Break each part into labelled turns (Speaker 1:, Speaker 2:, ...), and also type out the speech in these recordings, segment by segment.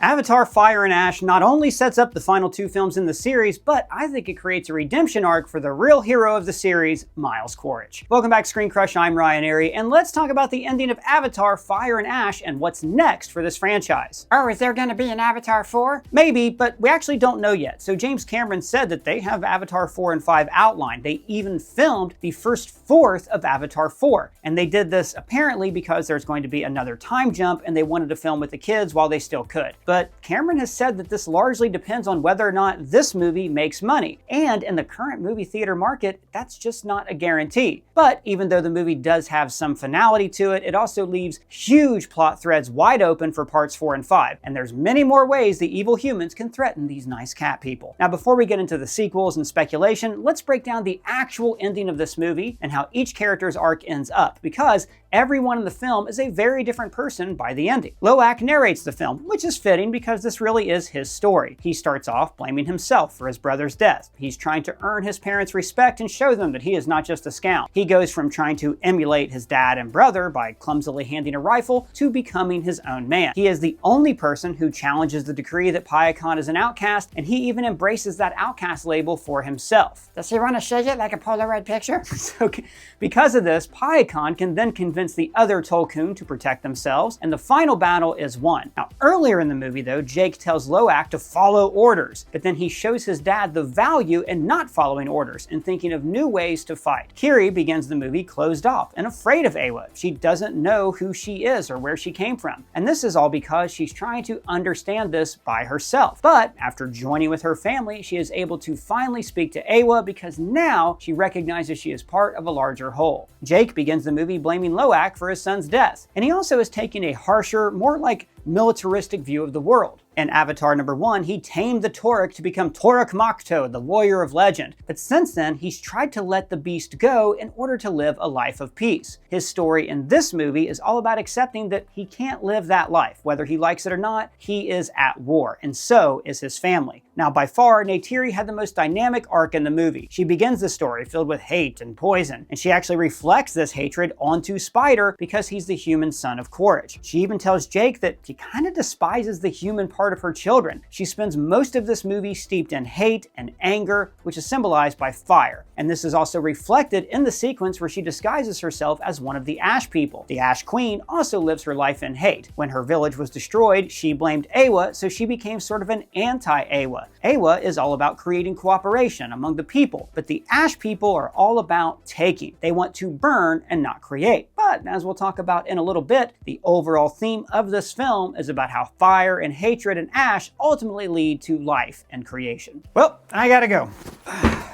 Speaker 1: Avatar: Fire and Ash not only sets up the final two films in the series, but I think it creates a redemption arc for the real hero of the series, Miles Quaritch. Welcome back to ScreenCrush, I'm Ryan Airy, and let's talk about the ending of Avatar: Fire and Ash and what's next for this franchise.
Speaker 2: Oh, is there gonna be an Avatar 4?
Speaker 1: Maybe, but we actually don't know yet. So James Cameron said that they have Avatar 4 and 5 outlined. They even filmed the first fourth of Avatar 4. And they did this apparently because there's going to be another time jump and they wanted to film with the kids while they still could. But Cameron has said that this largely depends on whether or not this movie makes money. And in the current movie theater market, that's just not a guarantee. But even though the movie does have some finality to it, it also leaves huge plot threads wide open for parts 4 and 5. And there's many more ways the evil humans can threaten these nice cat people. Now, before we get into the sequels and speculation, let's break down the actual ending of this movie and how each character's arc ends up, because everyone in the film is a very different person by the ending. Loak narrates the film, which is fitting because this really is his story. He starts off blaming himself for his brother's death. He's trying to earn his parents' respect and show them that he is not just a scout. He goes from trying to emulate his dad and brother by clumsily handing a rifle to becoming his own man. He is the only person who challenges the decree that Payakan is an outcast, and he even embraces that outcast label for himself.
Speaker 2: Does he want to shake it like a Polaroid picture?
Speaker 1: So, because of this, Payakan can then convince the other Tulkun to protect themselves, and the final battle is won. Now, earlier in the movie, though, Jake tells Loak to follow orders, but then he shows his dad the value in not following orders and thinking of new ways to fight. Kiri begins the movie closed off and afraid of Eywa. She doesn't know who she is or where she came from, and this is all because she's trying to understand this by herself. But after joining with her family, she is able to finally speak to Eywa because now she recognizes she is part of a larger whole. Jake begins the movie blaming Loak for his son's death, and he also is taking a harsher, more like militaristic view of the world. In Avatar number 1, he tamed the Toruk to become Toruk Makto, the warrior of legend. But since then, he's tried to let the beast go in order to live a life of peace. His story in this movie is all about accepting that he can't live that life. Whether he likes it or not, he is at war, and so is his family. Now, by far, Neytiri had the most dynamic arc in the movie. She begins the story filled with hate and poison, and she actually reflects this hatred onto Spider because he's the human son of Quaritch. She even tells Jake that she kind of despises the human part of her children. She spends most of this movie steeped in hate and anger, which is symbolized by fire. And this is also reflected in the sequence where she disguises herself as one of the Ash people. The Ash Queen also lives her life in hate. When her village was destroyed, she blamed Eywa, so she became sort of an anti-Eywa. Eywa is all about creating cooperation among the people, but the Ash people are all about taking. They want to burn and not create. But as we'll talk about in a little bit, the overall theme of this film is about how fire and hatred and ash ultimately lead to life and creation. Well, I gotta go.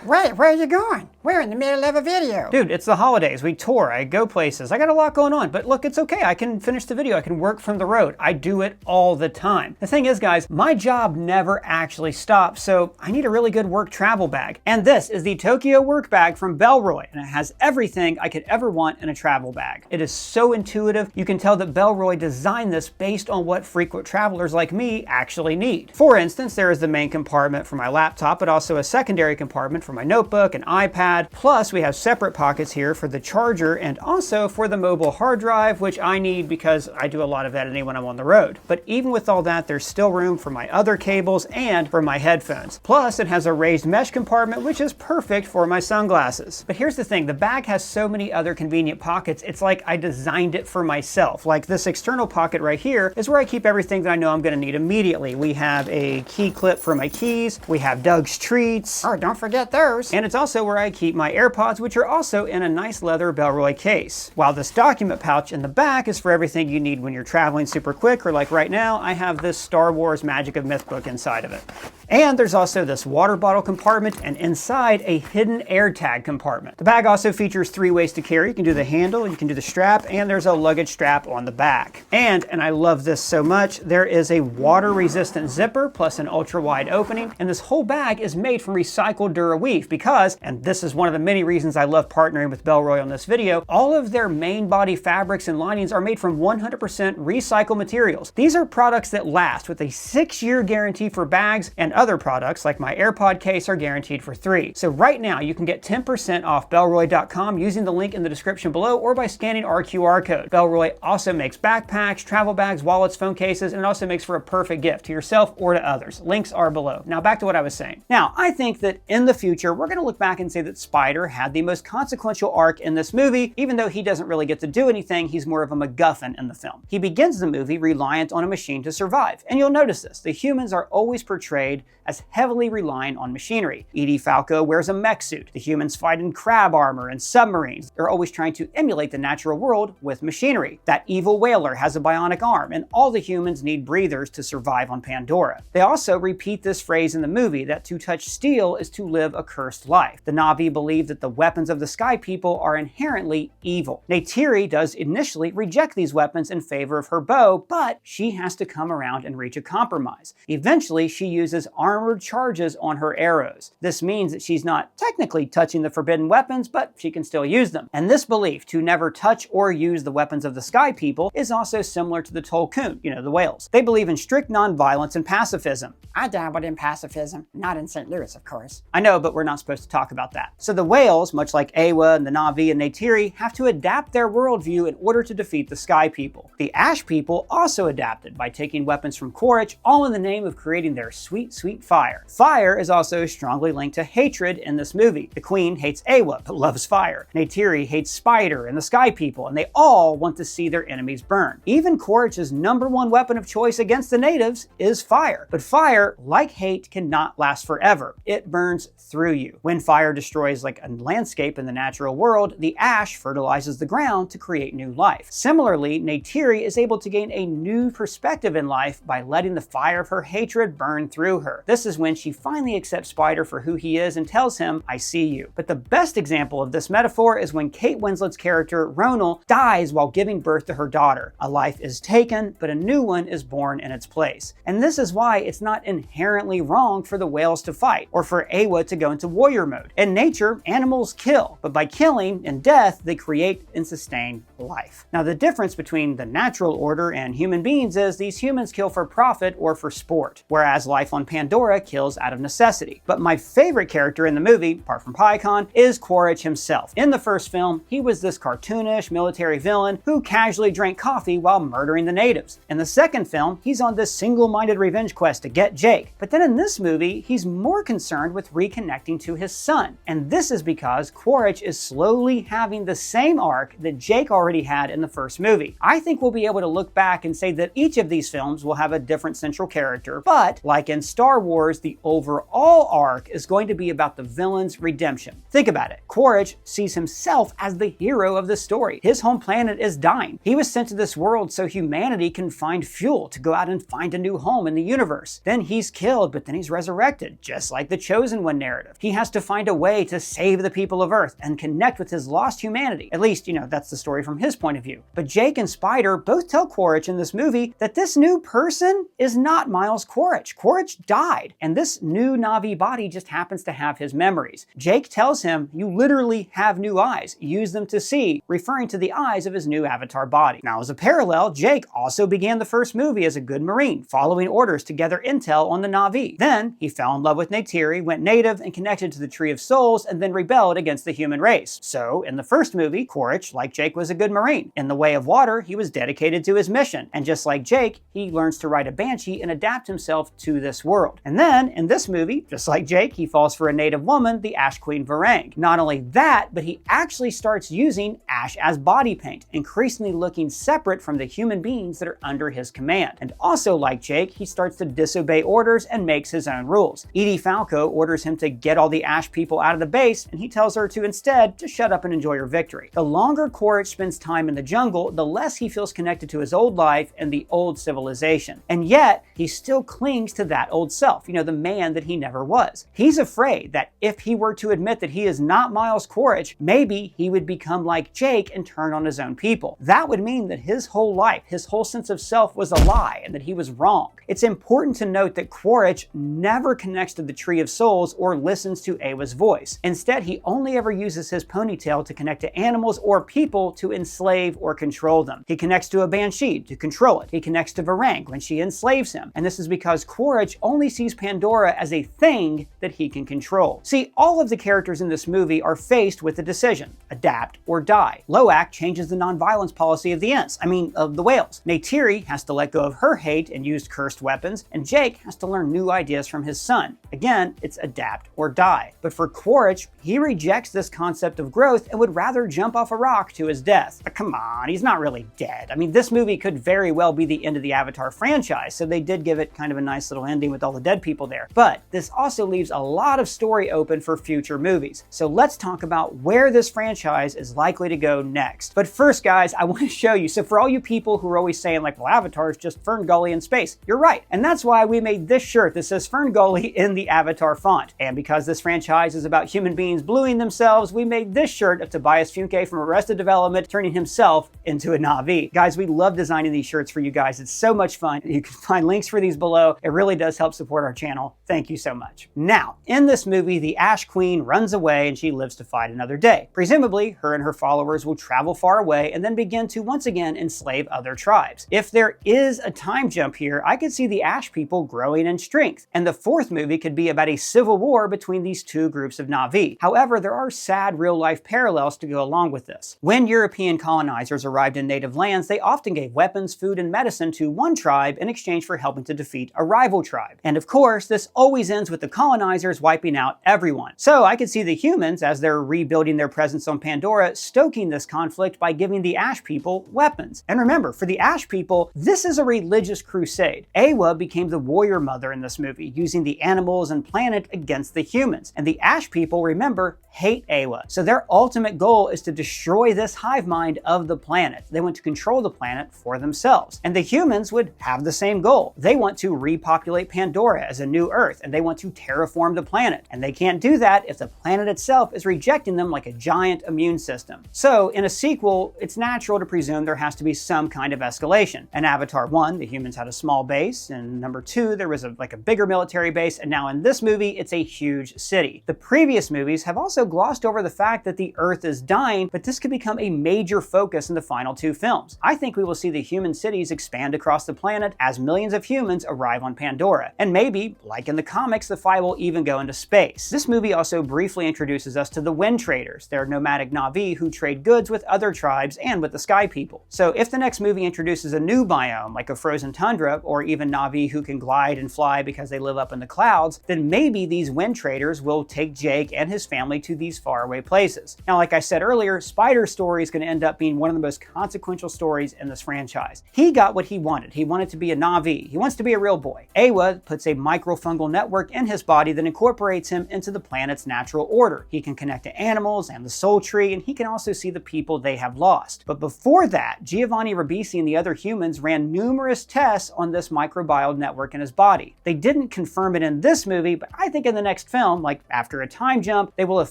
Speaker 2: Wait, where are you going? We're in the middle of a video.
Speaker 1: Dude, it's the holidays. We tour, I go places. I got a lot going on, but look, it's okay. I can finish the video. I can work from the road. I do it all the time. The thing is, guys, my job never actually stops, so I need a really good work travel bag. And this is the Tokyo work bag from Bellroy, and it has everything I could ever want in a travel bag. It is so intuitive. You can tell that Bellroy designed this based on what frequent travelers like me actually need. For instance, there is the main compartment for my laptop, but also a secondary compartment for my notebook and iPad. Plus, we have separate pockets here for the charger and also for the mobile hard drive, which I need because I do a lot of editing when I'm on the road. But even with all that, there's still room for my other cables and for my headphones. Plus, it has a raised mesh compartment, which is perfect for my sunglasses. But here's the thing, the bag has so many other convenient pockets, it's like I designed it for myself. Like this external pocket right here is where I keep everything that I know I'm gonna need immediately. We have a key clip for my keys, we have Doug's treats.
Speaker 2: Oh, don't forget those.
Speaker 1: And it's also where I keep my AirPods, which are also in a nice leather Bellroy case. While this document pouch in the back is for everything you need when you're traveling super quick, or like right now, I have this Star Wars Magic of Myth book inside of it. And there's also this water bottle compartment, and inside a hidden air tag compartment. The bag also features 3 ways to carry. You can do the handle, you can do the strap, and there's a luggage strap on the back. And I love this so much, there is a water-resistant zipper plus an ultra-wide opening, and this whole bag is made from recycled Duraweave because, and this is one of the many reasons I love partnering with Bellroy on this video, all of their main body fabrics and linings are made from 100% recycled materials. These are products that last with a 6-year guarantee for bags and other products like my AirPod case are guaranteed for 3. So right now you can get 10% off Bellroy.com using the link in the description below or by scanning our QR code. Bellroy also makes backpacks, travel bags, wallets, phone cases, and it also makes for a perfect gift to yourself or to others. Links are below. Now back to what I was saying. Now, I think that in the future, we're going to look back and say that Spider had the most consequential arc in this movie, even though he doesn't really get to do anything. He's more of a MacGuffin in the film. He begins the movie reliant on a machine to survive. And you'll notice this. The humans are always portrayed as heavily reliant on machinery. Edie Falco wears a mech suit. The humans fight in crab armor and submarines. They're always trying to emulate the natural world with machinery. That evil whaler has a bionic arm, and all the humans need breathers to survive on Pandora. They also repeat this phrase in the movie that to touch steel is to live a cursed life. The Na'vi believe that the weapons of the Sky People are inherently evil. Neytiri does initially reject these weapons in favor of her bow, but she has to come around and reach a compromise. Eventually, she uses armored charges on her arrows. This means that she's not technically touching the forbidden weapons, but she can still use them. And this belief to never touch or use the weapons of the Sky People is also similar to the Tolkien, the whales. They believe in strict nonviolence and pacifism.
Speaker 2: I dabbled in pacifism, not in St. Louis, of course.
Speaker 1: I know, but we're not supposed to talk about that. So the whales, much like Ewa and the Na'vi and Neytiri, have to adapt their worldview in order to defeat the Sky People. The Ash People also adapted by taking weapons from Quaritch, all in the name of creating their sweet, sweet fire. Fire is also strongly linked to hatred in this movie. The Queen hates Ewa, but loves fire. Neytiri hates Spider and the Sky People, and they all want to see their enemies burn. Even Quaritch's #1 weapon of choice against the natives is fire. But fire, like hate, cannot last forever. It burns through you. When fire destroys like a landscape in the natural world, the ash fertilizes the ground to create new life. Similarly, Neytiri is able to gain a new perspective in life by letting the fire of her hatred burn through her. This is when she finally accepts Spider for who he is and tells him, "I see you." But the best example of this metaphor is when Kate Winslet's character, Ronal, dies while giving birth to her daughter. A life is taken, but a new one is born in its place. And this is why it's not inherently wrong for the whales to fight, or for Ewa to go into warrior mode. In nature, animals kill, but by killing and death, they create and sustain life. Now, the difference between the natural order and human beings is these humans kill for profit or for sport, whereas life on Pandora kills out of necessity. But my favorite character in the movie, apart from PyCon, is Quaritch himself. In the first film, he was this cartoonish military villain who casually drank coffee while murdering the natives. In the second film, he's on this single-minded revenge quest to get Jake. But then in this movie, he's more concerned with reconnecting to his son. And this is because Quaritch is slowly having the same arc that Jake already had in the first movie. I think we'll be able to look back and say that each of these films will have a different central character, but like in Star Wars, the overall arc is going to be about the villain's redemption. Think about it. Quaritch sees himself as the hero of the story. His home planet is dying. He was sent to this world so humanity can find fuel to go out and find a new home in the universe. Then he's killed, but then he's resurrected, just like the Chosen One narrative. He has to find a way to save the people of Earth and connect with his lost humanity. At least, that's the story from his point of view. But Jake and Spider both tell Quaritch in this movie that this new person is not Miles Quaritch. Quaritch died, and this new Na'vi body just happens to have his memories. Jake tells him, "You literally have new eyes. Use them to see," referring to the eyes of his new avatar body. Now, as a parallel, Jake also began the first movie as a good Marine, following orders to gather intel on the Na'vi. Then, he fell in love with Neytiri, went native, and connected to the Tree of Souls, and then rebelled against the human race. So, in the first movie, Quaritch, like Jake, was a good Marine. In The Way of Water, he was dedicated to his mission. And just like Jake, he learns to ride a banshee and adapt himself to this world. And then, in this movie, just like Jake, he falls for a native woman, the Ash Queen Varang. Not only that, but he actually starts using ash as body paint, increasingly looking separate from the human beings that are under his command. And also like Jake, he starts to disobey orders and makes his own rules. Edie Falco orders him to get all the Ash people out of the base, and he tells her to instead to shut up and enjoy her victory. The longer Quaritch spends time in the jungle, the less he feels connected to his old life and the old civilization. And yet, he still clings to that old self, the man that he never was. He's afraid that if he were to admit that he is not Miles Quaritch, maybe he would become like Jake and turn on his own people. That would mean that his whole life, his whole sense of self was a lie and that he was wrong. It's important to note that Quaritch never connects to the Tree of Souls or listens to Ewa's voice. Instead, he only ever uses his ponytail to connect to animals or people to enslave or control them. He connects to a banshee to control it. He connects to Varang when she enslaves him. And this is because Quaritch only only sees Pandora as a thing that he can control. See, all of the characters in this movie are faced with a decision: adapt or die. Loak changes the nonviolence policy of the whales. Neytiri has to let go of her hate and use cursed weapons, and Jake has to learn new ideas from his son. Again, it's adapt or die. But for Quaritch, he rejects this concept of growth and would rather jump off a rock to his death. But come on, he's not really dead. This movie could very well be the end of the Avatar franchise, so they did give it kind of a nice little ending with all the dead people there. But this also leaves a lot of story open for future movies. So let's talk about where this franchise is likely to go next. But first, guys, I want to show you. So for all you people who are always saying like, well, Avatar is just Ferngully in space, you're right. And that's why we made this shirt that says Ferngully in the Avatar font. And because this franchise is about human beings bluing themselves, we made this shirt of Tobias Funke from Arrested Development turning himself into a Na'vi. Guys, we love designing these shirts for you guys. It's so much fun. You can find links for these below. It really does help support our channel. Thank you so much. Now, in this movie, the Ash Queen runs away and she lives to fight another day. Presumably, her and her followers will travel far away and then begin to once again enslave other tribes. If there is a time jump here, I could see the Ash people growing in strength, and the fourth movie could be about a civil war between these two groups of Na'vi. However, there are sad real-life parallels to go along with this. When European colonizers arrived in native lands, they often gave weapons, food, and medicine to one tribe in exchange for helping to defeat a rival tribe. And of course, this always ends with the colonizers wiping out everyone. So I could see the humans, as they're rebuilding their presence on Pandora, stoking this conflict by giving the Ash people weapons. And remember, for the Ash people, this is a religious crusade. Eywa became the warrior mother in this movie, using the animals and planet against the humans. And the Ash people, remember, hate Eywa. So their ultimate goal is to destroy this hive mind of the planet. They want to control the planet for themselves. And the humans would have the same goal. They want to repopulate Pandora as a new Earth, and they want to terraform the planet. And they can't do that if the planet itself is rejecting them like a giant immune system. So in a sequel, it's natural to presume there has to be some kind of escalation. In Avatar 1, the humans had a small base, and number 2, there was a bigger military base, and now in this movie, it's a huge city. The previous movies have also glossed over the fact that the Earth is dying, but this could become a major focus in the final 2 films. I think we will see the human cities expand across the planet as millions of humans arrive on Pandora. And maybe, like in the comics, the fight will even go into space. This movie also briefly introduces us to the Wind Traders. They're nomadic Na'vi who trade goods with other tribes and with the Sky People. So if the next movie introduces a new biome, like a frozen tundra, or even Na'vi who can glide and fly because they live up in the clouds, then maybe these Wind Traders will take Jake and his family to these faraway places. Now, like I said earlier, Spider's story is going to end up being one of the most consequential stories in this franchise. He got what he wanted. He wanted to be a Na'vi. He wants to be a real boy. Eywa puts a microfungal network in his body that incorporates him into the planet's natural order. He can connect to animals and the Soul Tree, and he can also see the people they have lost. But before that, Giovanni Ribisi and the other humans ran numerous tests on this microbial network in his body. They didn't confirm it in this movie, but I think in the next film, like after a time jump, they will have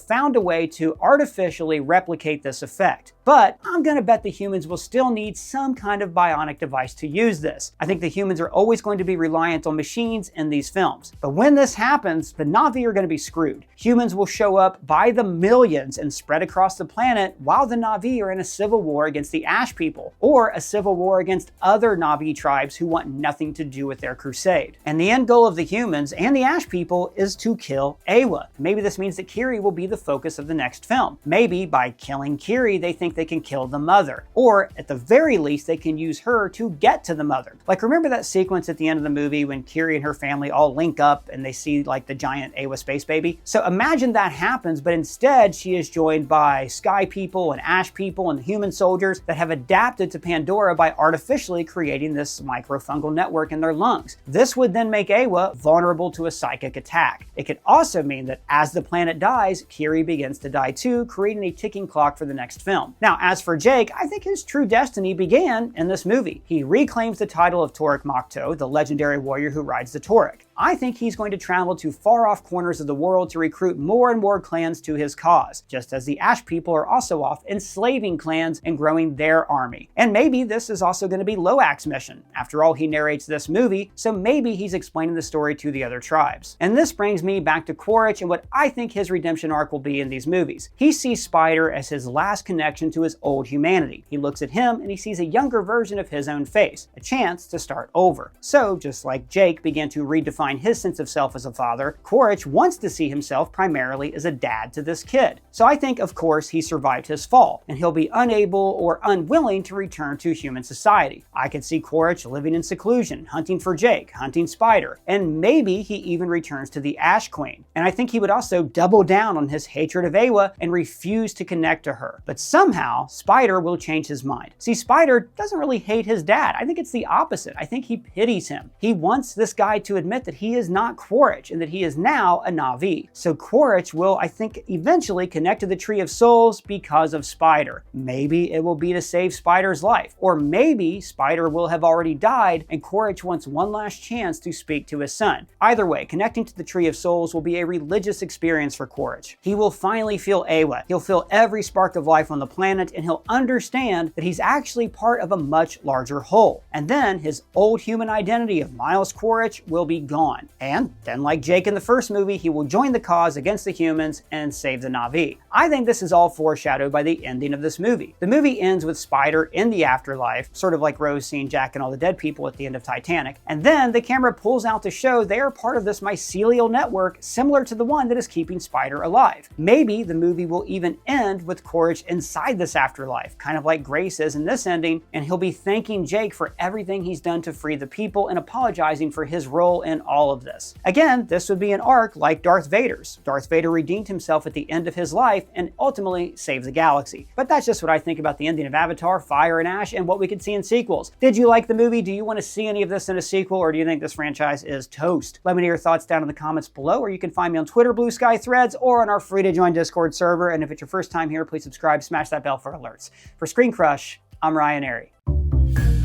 Speaker 1: found a way to artificially replicate this effect. But I'm gonna bet the humans will still need some kind of bionic device to use this. I think the humans are always going to be reliant on machines in these films. But when this happens, the Na'vi are gonna be screwed. Humans will show up by the millions and spread across the planet while the Na'vi are in a civil war against the Ash people, or a civil war against other Na'vi tribes who want nothing to do with their crusade. And the end goal of the humans and the Ash people is to kill Eywa. Maybe this means that Kiri will be the focus of the next film. Maybe by killing Kiri, they think they can kill the mother. Or at the very least, they can use her to get to the mother. Like, remember that sequence at the end of the movie when Kiri and her family all link up and they see like the giant Eywa space baby? So imagine that happens, but instead she is joined by Sky people and Ash people and human soldiers that have adapted to Pandora by artificially creating this microfungal network in their lungs. This would then make Eywa vulnerable to a psychic attack. It could also mean that as the planet dies, Kiri begins to die too, creating a ticking clock for the next film. Now, as for Jake, I think his true destiny began in this movie. He reclaims the title of Toruk Makto, the legendary warrior who rides the Toruk. I think he's going to travel to far-off corners of the world to recruit more and more clans to his cause, just as the Ash people are also off enslaving clans and growing their army. And maybe this is also going to be Loak's mission. After all, he narrates this movie, so maybe he's explaining the story to the other tribes. And this brings me back to Quaritch and what I think his redemption arc will be in these movies. He sees Spider as his last connection to his old humanity. He looks at him and he sees a younger version of his own face, a chance to start over. So, just like Jake began to redefine redefine his sense of self as a father, Quaritch wants to see himself primarily as a dad to this kid. So I think, of course, he survived his fall, and he'll be unable or unwilling to return to human society. I could see Quaritch living in seclusion, hunting for Jake, hunting Spider, and maybe he even returns to the Ash Queen. And I think he would also double down on his hatred of Awa and refuse to connect to her. But somehow, Spider will change his mind. See, Spider doesn't really hate his dad. I think it's the opposite. I think he pities him. He wants this guy to admit that he is not Quaritch and that he is now a Na'vi. So Quaritch will, I think, eventually connect to the Tree of Souls because of Spider. Maybe it will be to save Spider's life. Or maybe Spider will have already died and Quaritch wants one last chance to speak to his son. Either way, connecting to the Tree of Souls will be a religious experience for Quaritch. He will finally feel Awa. He'll feel every spark of life on the planet, and he'll understand that he's actually part of a much larger whole. And then his old human identity of Miles Quaritch will be gone. And then, like Jake in the first movie, he will join the cause against the humans and save the Na'vi. I think this is all foreshadowed by the ending of this movie. The movie ends with Spider in the afterlife, sort of like Rose seeing Jack and all the dead people at the end of Titanic. And then the camera pulls out to show they are part of this mycelial network similar to the one that is keeping Spider alive. Maybe the movie will even end with Quaritch inside this afterlife, kind of like Grace is in this ending, and he'll be thanking Jake for everything he's done to free the people and apologizing for his role in all of this. Again, this would be an arc like Darth Vader's. Darth Vader redeemed himself at the end of his life and ultimately saved the galaxy. But that's just what I think about the ending of Avatar, Fire and Ash, and what we could see in sequels. Did you like the movie? Do you want to see any of this in a sequel, or do you think this franchise is toast? Let me know your thoughts down in the comments below, or you can find me on Twitter, Blue Sky, Threads, or on our free to join Discord server. And if it's your first time here, please subscribe, smash that bell for alerts. For ScreenCrush, I'm Ryan Airy.